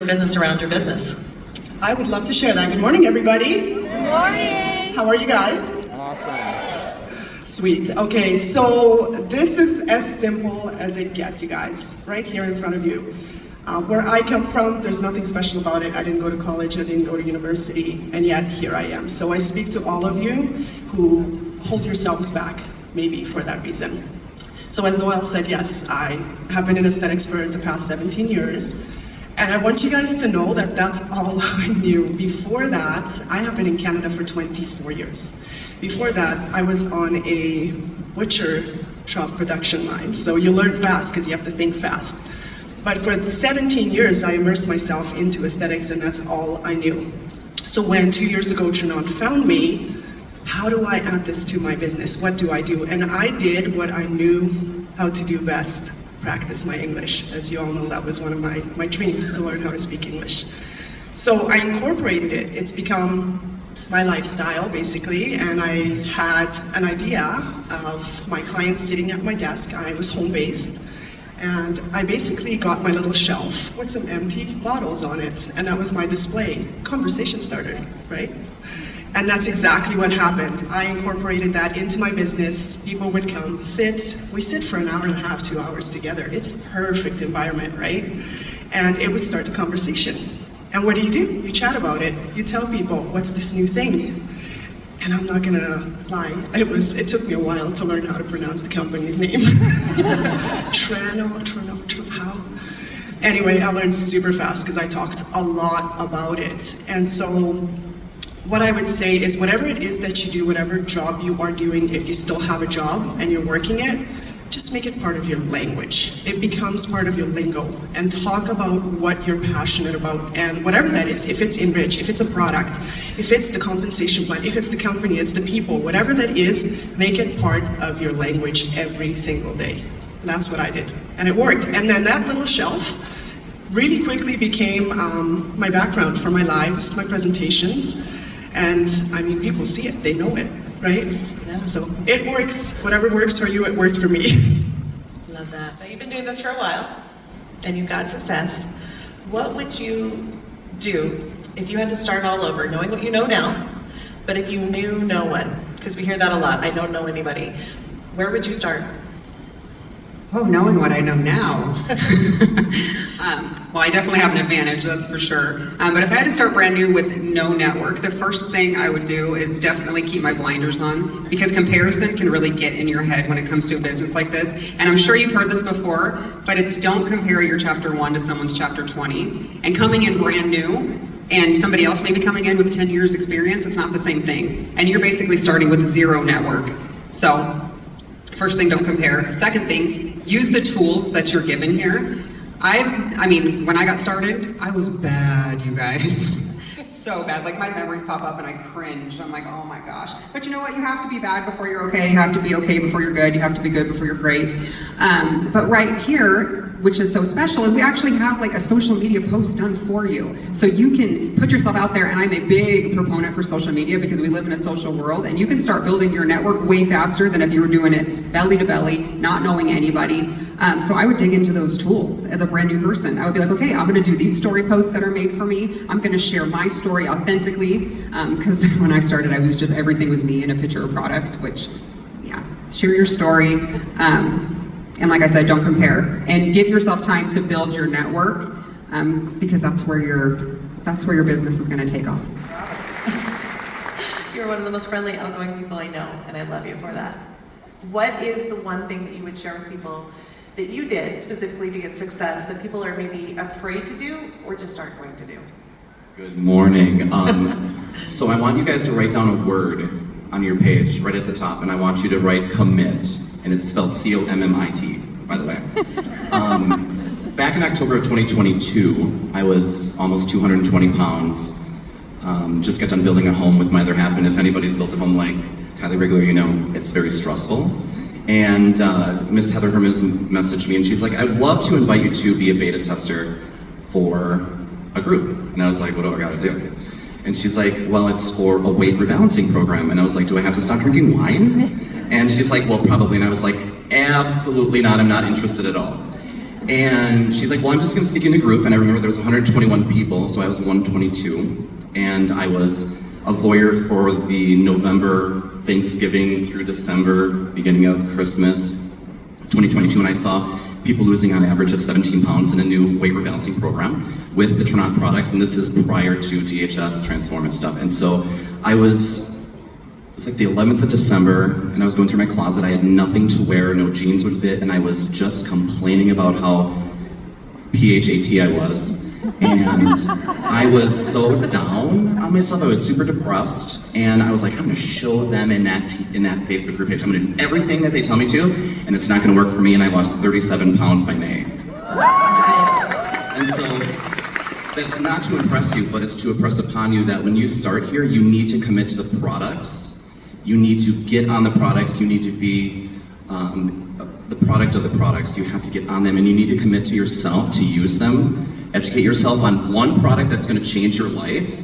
business around your business. I would love to share that. Good morning, everybody. Good morning. How are you guys? Awesome. Sweet. Okay, so this is as simple as it gets, you guys, right here in front of you. Where I come from, there's nothing special about it. I didn't go to college, I didn't go to university, and yet here I am. So I speak to all of you who hold yourselves back, maybe for that reason. So as Noelle said, yes, I have been in aesthetics for the past 17 years. And I want you guys to know that that's all I knew. Before that, I have been in Canada for 24 years. Before that, I was on a butcher shop production line. So you learn fast because you have to think fast. But for 17 years, I immersed myself into aesthetics, and that's all I knew. So when 2 years ago, Trinon found me, how do I add this to my business? What do I do? And I did what I knew how to do best. Practice my English. As you all know, that was one of my dreams, to learn how to speak English. So I incorporated it. It's become my lifestyle, basically, and I had an idea of my clients sitting at my desk. I was home-based, and I basically got my little shelf with some empty bottles on it, and that was my display. Conversation started, right? And that's exactly what happened. I incorporated that into my business. People would come, sit. We sit for an hour and a half, 2 hours together. It's perfect environment, right? And it would start the conversation. And what do? You chat about it. You tell people, what's this new thing? And I'm not gonna lie, it took me a while to learn how to pronounce the company's name. How? Anyway, I learned super fast because I talked a lot about it. And so, what I would say is whatever it is that you do, whatever job you are doing, if you still have a job and you're working it, just make it part of your language. It becomes part of your lingo, and talk about what you're passionate about, and whatever that is, if it's Enrich, if it's a product, if it's the compensation plan, if it's the company, it's the people, whatever that is, make it part of your language every single day. And that's what I did, and it worked. And then that little shelf really quickly became my background for my lives, my presentations. And I mean, people see it, they know it, right? Yeah. So it works. Whatever works for you, it worked for me. Love that. Now, you've been doing this for a while, and you've got success. What would you do if you had to start all over, knowing what you know now, but if you knew no one? Because we hear that a lot, I don't know anybody. Where would you start? Oh, knowing what I know now. Well, I definitely have an advantage, that's for sure. But if I had to start brand new with no network, the first thing I would do is definitely keep my blinders on, because comparison can really get in your head when it comes to a business like this. And I'm sure you've heard this before, but it's don't compare your chapter 1 to someone's chapter 20. And coming in brand new, and somebody else maybe coming in with 10 years experience, it's not the same thing. And you're basically starting with zero network. So, first thing, don't compare. Second thing, use the tools that you're given here. I mean, when I got started, I was bad, you guys. So bad. Like, my memories pop up and I cringe. I'm like, oh my gosh. But you know what? You have to be bad before you're okay. You have to be okay before you're good. You have to be good before you're great. But right here, which is so special, is we actually have like a social media post done for you. So you can put yourself out there, and I'm a big proponent for social media because we live in a social world, and you can start building your network way faster than if you were doing it belly to belly, not knowing anybody. So I would dig into those tools as a brand new person. I would be like, okay, I'm gonna do these story posts that are made for me. I'm gonna share my story authentically, because when I started, everything was me in a picture or product, which, yeah, share your story. And like I said, don't compare, and give yourself time to build your network, because that's where your business is gonna take off. You're one of the most friendly, outgoing people I know, and I love you for that. What is the one thing that you would share with people that you did specifically to get success that people are maybe afraid to do or just aren't going to do? Good morning. So I want you guys to write down a word on your page right at the top, and I want you to write commit, and it's spelled C-O-M-M-I-T, by the way. Back in October of 2022, I was almost 220 pounds. Just got done building a home with my other half, and if anybody's built a home like Kylie Rigler, you know it's very stressful. And Miss Heather Hermes messaged me, and she's like, I'd love to invite you to be a beta tester for a group. And I was like, what do I gotta do? And she's like, well, it's for a weight rebalancing program. And I was like, do I have to stop drinking wine? And she's like, well, probably. And I was like, absolutely not, I'm not interested at all. And she's like, well, I'm just gonna stick you in the group. And I remember there was 121 people, so I was 122. And I was a voyeur for the November, Thanksgiving through December, beginning of Christmas, 2022. And I saw people losing on average of 17 pounds in a new weight rebalancing program with the Tronat products. And this is prior to DHS, Transform and stuff. And so it was like the 11th of December, and I was going through my closet. I had nothing to wear, no jeans would fit, and I was just complaining about how PHAT I was. And I was so down on myself. I was super depressed, and I was like, I'm gonna show them in that Facebook group page. I'm gonna do everything that they tell me to, and it's not gonna work for me, and I lost 37 pounds by May. And so, that's not to impress you, but it's to impress upon you that when you start here, you need to commit to the products. You need to get on the products. You need to be the product of the products. You have to get on them, and you need to commit to yourself to use them. Educate yourself on one product that's going to change your life.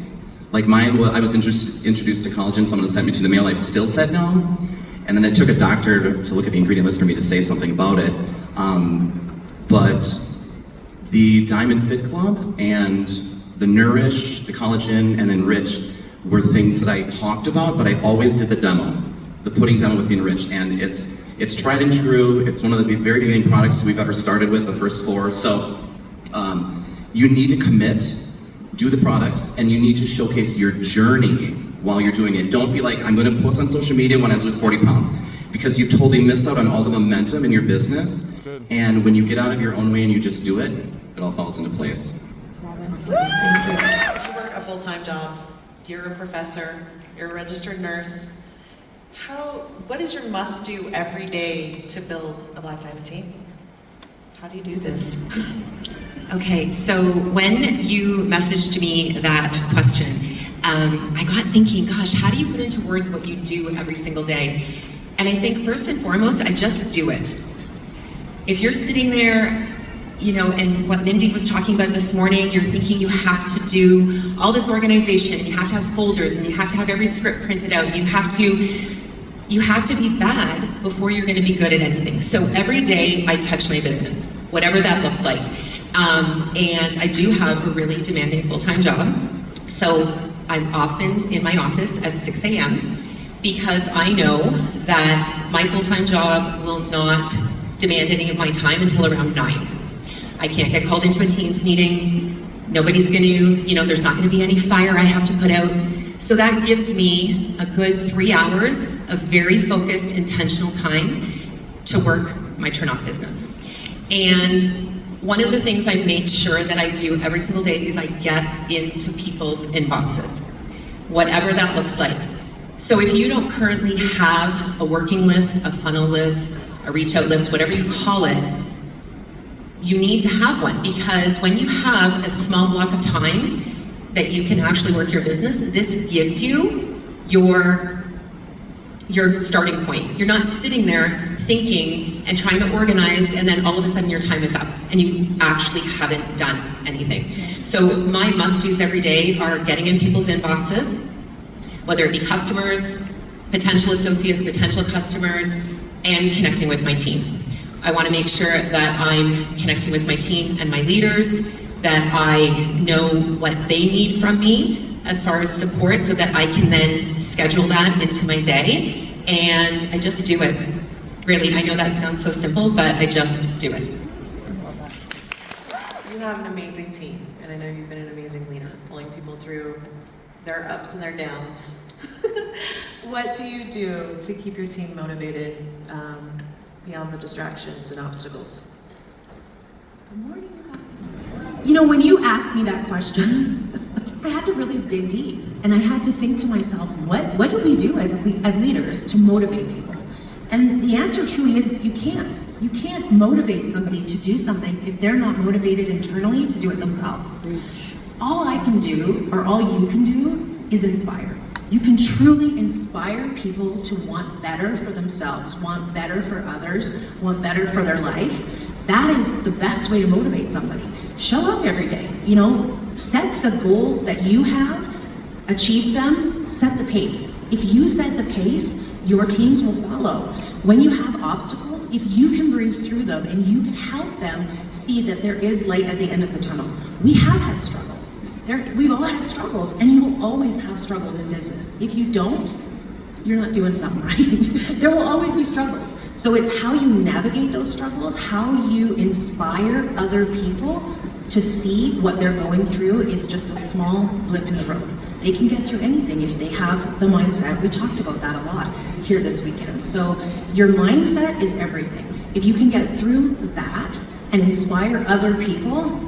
Like mine, I was introduced to collagen. Someone sent me to the mail. I still said no, and then it took a doctor to look at the ingredient list for me to say something about it. But the Diamond Fit Club and the Nourish, the collagen, and Enrich were things that I talked about, but I always did the demo, the pudding demo with the Enrich, and it's tried and true. It's one of the very beginning products we've ever started with, the first 4. So you need to commit, do the products, and you need to showcase your journey while you're doing it. Don't be like, I'm gonna post on social media when I lose 40 pounds, because you totally missed out on all the momentum in your business. And when you get out of your own way and you just do it, it all falls into place. You work a full-time job. You're a professor. You're a registered nurse. What is your must-do every day to build a Black Diamond team? How do you do this? Okay, so when you messaged me that question, I got thinking, gosh, how do you put into words what you do every single day? And I think first and foremost, I just do it. If you're sitting there, you know, and what Mindy was talking about this morning, you're thinking you have to do all this organization, and you have to have folders, and you have to have every script printed out, and you have to be bad before you're gonna be good at anything. So every day I touch my business, whatever that looks like. And I do have a really demanding full-time job. So I'm often in my office at 6 a.m. because I know that my full-time job will not demand any of my time until around 9. I can't get called into a Teams meeting. Nobody's gonna, there's not gonna be any fire I have to put out. So that gives me a good 3 hours of very focused, intentional time to work my Tronat business. And one of the things I make sure that I do every single day is I get into people's inboxes, whatever that looks like. So if you don't currently have a working list, a funnel list, a reach out list, whatever you call it, you need to have one, because when you have a small block of time that you can actually work your business, this gives you your starting point. You're not sitting there thinking and trying to organize, and then all of a sudden your time is up and you actually haven't done anything. So my must-dos every day are getting in people's inboxes, whether it be customers, potential associates, potential customers, and connecting with my team. I want to make sure that I'm connecting with my team and my leaders, that I know what they need from me as far as support, so that I can then schedule that into my day, and I just do it. Really, I know that sounds so simple, but I just do it. You have an amazing team, and I know you've been an amazing leader, pulling people through their ups and their downs. What do you do to keep your team motivated beyond the distractions and obstacles? Good morning, you guys. You know, when you asked me that question, I had to really dig deep, and I had to think to myself, what do we do as leaders to motivate people? And the answer truly is you can't. You can't motivate somebody to do something if they're not motivated internally to do it themselves. All I can do, or all you can do, is inspire. You can truly inspire people to want better for themselves, want better for others, want better for their life. That is the best way to motivate somebody. Show up every day, set the goals that you have, achieve them, set the pace. If you set the pace, your teams will follow. When you have obstacles, struggles, if you can breeze through them and you can help them see that there is light at the end of the tunnel. We have had struggles. We've all had struggles, and you will always have struggles in business. If you don't, you're not doing something right. There will always be struggles. So it's how you navigate those struggles, how you inspire other people to see what they're going through is just a small blip in the road. They can get through anything if they have the mindset. We talked about that a lot here this weekend. So your mindset is everything. If you can get through that and inspire other people,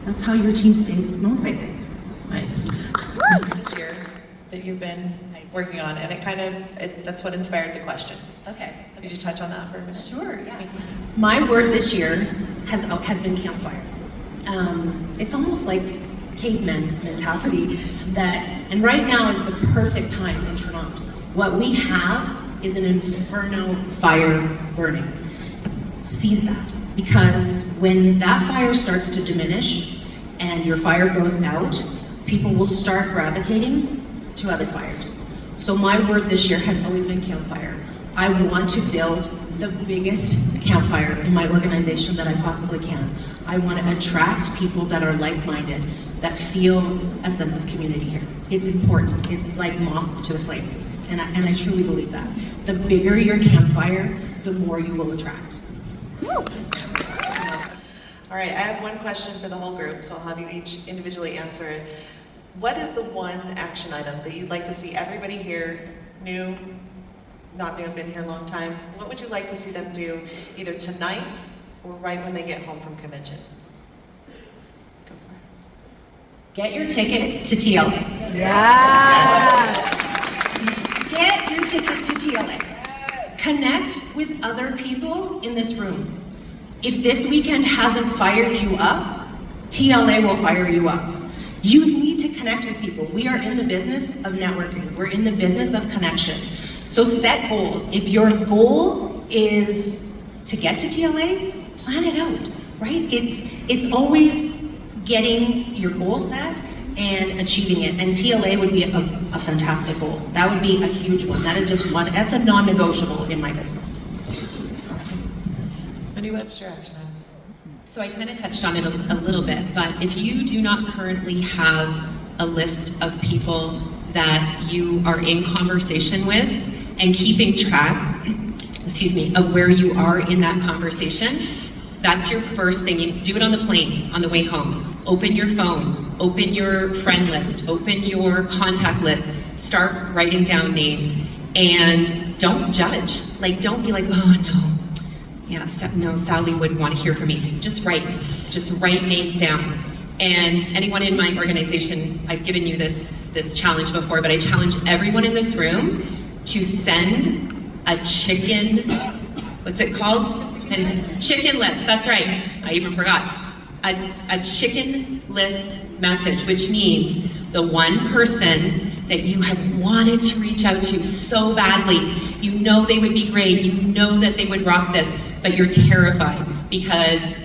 that's how your team stays motivated. Nice. This year that you've been working on, and that's what inspired the question. Okay. Could you touch on that for a minute? Sure, yeah. My word this year has been campfire. It's almost like caveman mentality and right now is the perfect time in Toronto. What we have is an inferno fire burning. Seize that, because when that fire starts to diminish and your fire goes out, people will start gravitating to other fires. So my word this year has always been campfire. I want to build the biggest campfire in my organization that I possibly can. I want to attract people that are like-minded, that feel a sense of community here. It's important. It's like moth to the flame. And I truly believe that. The bigger your campfire, the more you will attract. All right, I have one question for the whole group, so I'll have you each individually answer it. What is the one action item that you'd like to see everybody here, new, not new, been here a long time, what would you like to see them do either tonight or right when they get home from convention? Go for it. Get your ticket to TLA. Get your ticket to TLA. Connect with other people in this room. If this weekend hasn't fired you up, TLA will fire you up. You need to connect with people. We are in the business of networking. We're in the business of connection. So set goals. If your goal is to get to TLA, plan it out, right? It's always getting your goal set and achieving it. And TLA would be a fantastic goal. That would be a huge one. That is just one, that's a non-negotiable in my business. What's your action item? So I kind of touched on it a little bit, but if you do not currently have a list of people that you are in conversation with and keeping track, of where you are in that conversation, that's your first thing. You do it on the plane, on the way home. Open your phone, open your friend list, open your contact list, start writing down names, and don't judge. Like, don't be like, oh no. Yeah, no, Sally wouldn't want to hear from me. Just write names down. And anyone in my organization, I've given you this challenge before, but I challenge everyone in this room to send a chicken, what's it called? And chicken list, that's right, I even forgot. A chicken list message, which means the one person that you have wanted to reach out to so badly. You know they would be great, you know that they would rock this, but you're terrified because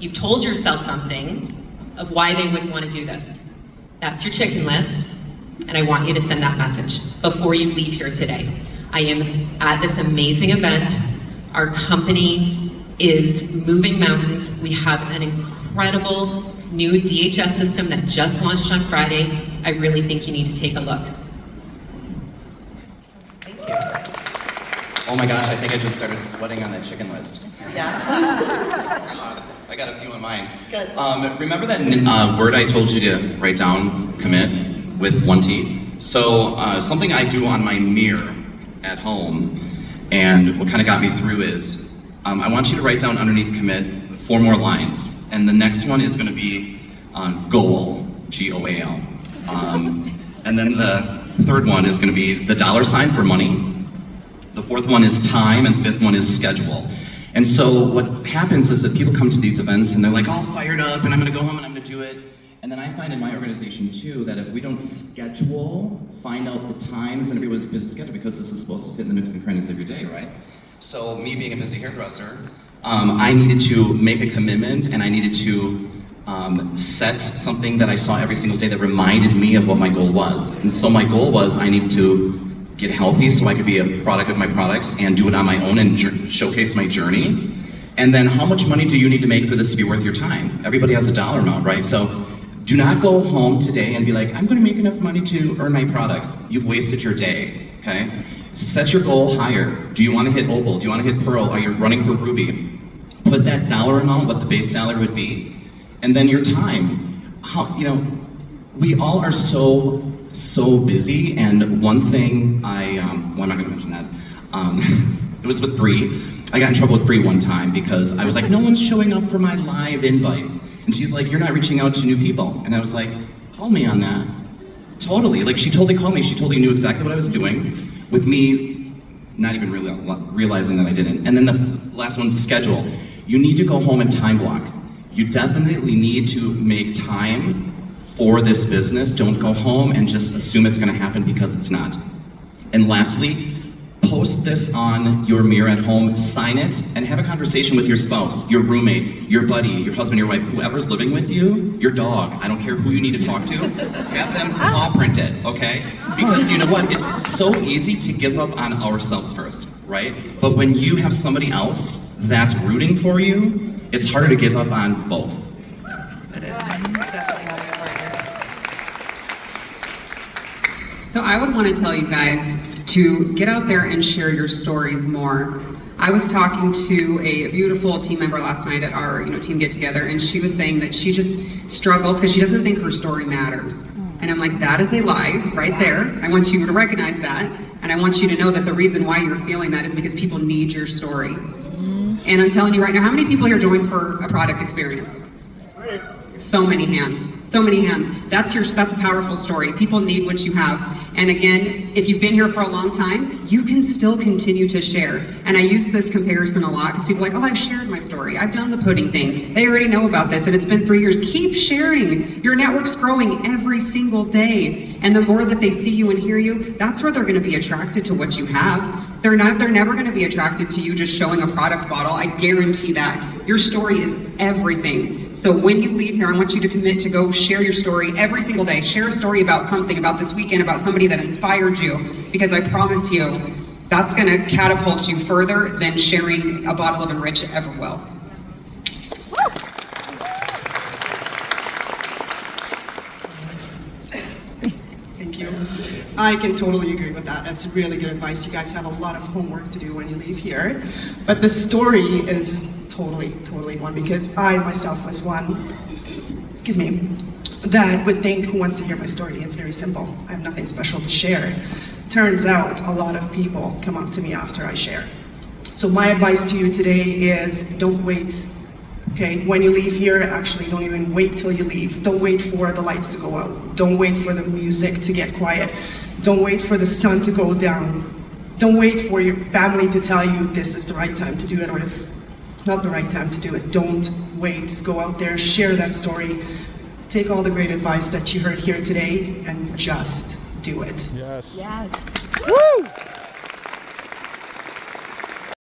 you've told yourself something of why they wouldn't want to do this. That's your chicken list, and I want you to send that message before you leave here today. I am at this amazing event. Our company is moving mountains. We have an incredible new DHS system that just launched on Friday. I really think you need to take a look. Thank you. Oh my gosh, I think I just started sweating on that chicken list. Yeah? God, I got a few in mind. Good. Remember that word I told you to write down, commit, with one T? So something I do on my mirror at home, and what kind of got me through is, I want you to write down underneath commit 4 more lines. And the next one is gonna be goal, G-O-A-L. And then the third one is gonna be the $ for money. The fourth one is time, and the fifth one is schedule. And so what happens is that people come to these events and they're like all fired up and I'm gonna go home and I'm gonna do it. And then I find in my organization too that if we don't schedule, find out the times and everybody's busy schedule, because this is supposed to fit in the nooks and crannies of your day, right? So me being a busy hairdresser, I needed to make a commitment and I needed to set something that I saw every single day that reminded me of what my goal was. And so my goal was I need to get healthy so I could be a product of my products and do it on my own and showcase my journey. And then how much money do you need to make for this to be worth your time? Everybody has a dollar amount, right? So do not go home today and be like, I'm gonna make enough money to earn my products. You've wasted your day, okay? Set your goal higher. Do you wanna hit Opal? Do you wanna hit Pearl? Are you running for Ruby? Put that dollar amount, what the base salary would be, and then your time. How, you know, we all are so busy, and one thing well, I'm not gonna mention that. It was with Bree. I got in trouble with Bree one time because I was like, no one's showing up for my live invites. And she's like, you're not reaching out to new people. And I was like, call me on that. Totally, like she totally called me. She totally knew exactly what I was doing with me not even really realizing that I didn't. And then the last one's schedule. You need to go home and time block. You definitely need to make time for this business. Don't go home and just assume it's gonna happen because it's not. And lastly, post this on your mirror at home, sign it, and have a conversation with your spouse, your roommate, your buddy, your husband, your wife, whoever's living with you, your dog. I don't care who you need to talk to. Have them paw print it, okay? Because you know what? It's so easy to give up on ourselves first, right? But when you have somebody else that's rooting for you, it's harder to give up on both. It is. Definitely having a partner. So I would want to tell you guys to get out there and share your stories more. I was talking to a beautiful team member last night at our team get together, and she was saying that she just struggles because she doesn't think her story matters. And I'm like, that is a lie right there. I want you to recognize that, and I want you to know that the reason why you're feeling that is because people need your story. And I'm telling you right now, how many people here joined for a product experience? So many hands. So many hands. That's a powerful story. People need what you have. And again, if you've been here for a long time, you can still continue to share. And I use this comparison a lot because people are like, oh, I've shared my story. I've done the pudding thing. They already know about this and it's been 3 years. Keep sharing. Your network's growing every single day. And the more that they see you and hear you, that's where they're going to be attracted to what you have. They're never going to be attracted to you just showing a product bottle. I guarantee that. Your story is everything. So when you leave here, I want you to commit to go share your story every single day. Share a story about something, about this weekend, about somebody that inspired you, because I promise you, that's going to catapult you further than sharing a bottle of Enrich ever will. Thank you. I can totally agree with that. That's really good advice. You guys have a lot of homework to do when you leave here. But the story is totally one, because I myself was one, that would think, who wants to hear my story? It's very simple. I have nothing special to share. Turns out a lot of people come up to me after I share. So my advice to you today is don't wait. Okay, when you leave here, actually don't even wait till you leave. Don't wait for the lights to go out. Don't wait for the music to get quiet. Don't wait for the sun to go down. Don't wait for your family to tell you this is the right time to do it or it's not the right time to do it. Don't wait. Go out there, share that story. Take all the great advice that you heard here today and just do it. Yes. Yes. Woo!